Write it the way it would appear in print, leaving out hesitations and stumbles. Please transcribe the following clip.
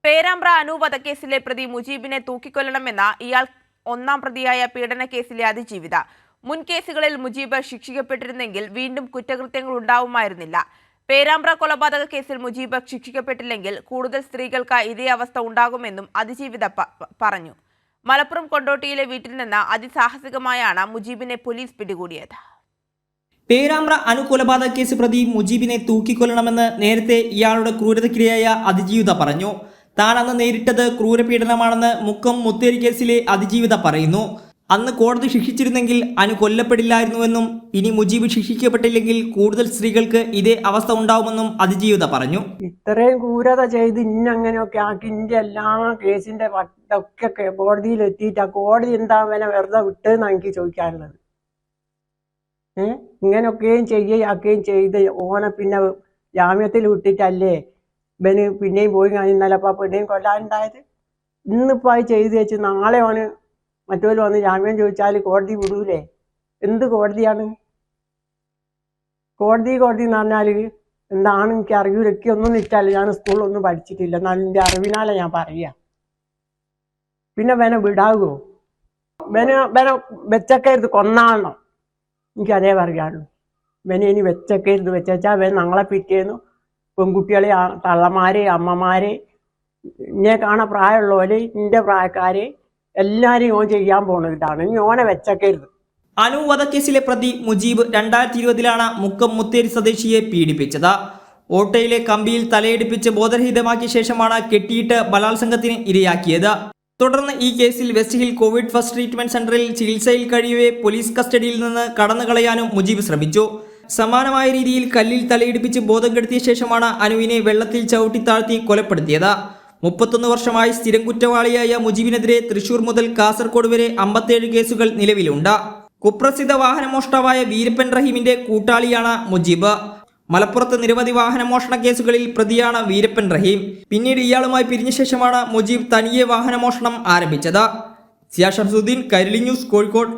പേരാമ്പ്ര അനു വധക്കേസിലെ പ്രതി മുജീബിനെ തൂക്കിക്കൊല്ലണമെന്ന ഇയാൾ ഒന്നാം പ്രതിയായ പീഡനക്കേസിലെ അതിജീവിത. മുൻ കേസുകളിൽ മുജീബ് ശിക്ഷിക്കപ്പെട്ടിരുന്നെങ്കിൽ വീണ്ടും കുറ്റകൃത്യങ്ങൾ ഉണ്ടാവുമായിരുന്നില്ല. പേരാമ്പ്ര കൊലപാതക കേസിൽ മുജീബ് ശിക്ഷിക്കപ്പെട്ടില്ലെങ്കിൽ കൂടുതൽ സ്ത്രീകൾക്ക് ഇതേ അവസ്ഥ ഉണ്ടാകുമെന്നും അതിജീവിത പറഞ്ഞു. മലപ്പുറം കൊണ്ടോട്ടിയിലെ വീട്ടിൽ നിന്ന് അതിസാഹസികമായാണ് മുജീബിനെ പോലീസ് പിടികൂടിയത്. പേരാമ്പ്ര അനു കൊലപാതക കേസ് പ്രതി മുജീബിനെ തൂക്കിക്കൊല്ലണമെന്ന് നേരത്തെ ഇയാളുടെ ക്രൂരതയ്ക്കിരയായ അതിജീവിത പറഞ്ഞു. താൻ അന്ന് നേരിട്ടത് ക്രൂരപീഡനമാണെന്ന് മുക്കം മുത്തേരി കേസിലെ അതിജീവിത പറയുന്നു. അന്ന് കോടതി ശിക്ഷിച്ചിരുന്നെങ്കിൽ അനു കൊല്ലപ്പെടില്ലായിരുന്നുവെന്നും ഇനി മുജീബ് ശിക്ഷിക്കപ്പെട്ടില്ലെങ്കിൽ കൂടുതൽ സ്ത്രീകൾക്ക് ഇതേ അവസ്ഥ ഉണ്ടാവുമെന്നും അതിജീവിത പറഞ്ഞു. ഇത്രയും ക്രൂരത ചെയ്ത് ഇന്നങ്ങനെയൊക്കെ ആക്കി ഇന്റെ എല്ലാ കേസിന്റെ വട്ടൊക്കെ കോടതിയിൽ എത്തിയിട്ട് ആ കോടതി എന്താ അവനെ വെറുതെ വിട്ടെന്നാണ് എനിക്ക് ചോദിക്കാനുള്ളത്. ഇങ്ങനെയൊക്കെയും ചെയ്യുകയും ചെയ്ത് ഓനെ പിന്നെ ജാമ്യത്തിൽ വിട്ടിട്ടല്ലേ ഇവന് പിന്നെയും പോയി ഇന്നലെ അപ്പം പെണ്ണെയും കൊല്ലാനുണ്ടായത്. ഇന്നിപ്പോൾ അത് ചെയ്ത് വെച്ച് നാളെ ഓന് മറ്റൊരു വന്ന് ജാമ്യം ചോദിച്ചാൽ കോടതി വിടൂലേ? എന്ത് കോടതിയാണ്? കോടതി എന്ന് പറഞ്ഞാൽ എന്താണ് എനിക്ക് അറിയൂല. ഒന്നും നിൽക്കാല്ല, ഞാൻ സ്കൂളിലൊന്നും പഠിച്ചിട്ടില്ല. എന്നാലും എൻ്റെ അറിവിനാലെ ഞാൻ പറയുക. പിന്നെ വേനെ വിടാകുമോ? വേനെ വെച്ചക്കരുത്, കൊന്നാണോ? എനിക്കതേ പറയാനുള്ളൂ. വേനെ ഇനി വെച്ചക്കരുത്. വെച്ചാൽ വേൻ ഞങ്ങളെ പിറ്റേന്നു പെൺകുട്ടികളെ, തള്ളമാരെ, അമ്മമാരെ, ഇന്നെ കാണാൻ പ്രായമുള്ളവരെ, ഇന്റെ പ്രായക്കാരെ എല്ലാരെയും ഓൻ ചെയ്യാൻ പോണതാണ്. ഇനി ഓനെ വെച്ചക്കരുത്. അനു വധക്കേസിലെ പ്രതി മുജീബ് 2020 മുക്കം മുത്തേരി സ്വദേശിയെ പീഡിപ്പിച്ചത്. ഓട്ടോയിലെ കമ്പിയിൽ തലയിടിപ്പിച്ച് ബോധരഹിതമാക്കിയ ശേഷമാണ് കെട്ടിയിട്ട് ബലാത്സംഗത്തിന് ഇരയാക്കിയത്. തുടർന്ന് ഈ കേസിൽ west hill Covid first treatment സെന്ററിൽ ചികിത്സയിൽ കഴിയവേ പോലീസ് കസ്റ്റഡിയിൽ നിന്ന് കടന്നുകളയാനും മുജീബ് ശ്രമിച്ചു. സമാനമായ രീതിയിൽ കല്ലിൽ തലയിടിപ്പിച്ച് ബോധം കെടുത്തിയ ശേഷമാണ് അനുവിനെ വെള്ളത്തിൽ ചവിട്ടി താഴ്ത്തി കൊലപ്പെടുത്തിയത്. 31 വർഷമായി സ്ഥിരം കുറ്റവാളിയായ മുജീബിനെതിരെ തൃശൂർ മുതൽ കാസർഗോഡ് വരെ 57 കേസുകൾ നിലവിലുണ്ട്. കുപ്രസിദ്ധ വാഹനമോഷ്ടാവായ വീരപ്പൻ റഹീമിന്റെ കൂട്ടാളിയാണ് മുജീബ്. മലപ്പുറത്ത് നിരവധി വാഹനമോഷണ കേസുകളിൽ പ്രതിയാണ് വീരപ്പൻ റഹീം. പിന്നീട് ഇയാളുമായി പിരിഞ്ഞ ശേഷമാണ് മുജീബ് തനിയെ വാഹനമോഷണം ആരംഭിച്ചത്. സിയാ ഷംസുദ്ദീൻ, കൈരളി ന്യൂസ്, കോഴിക്കോട്.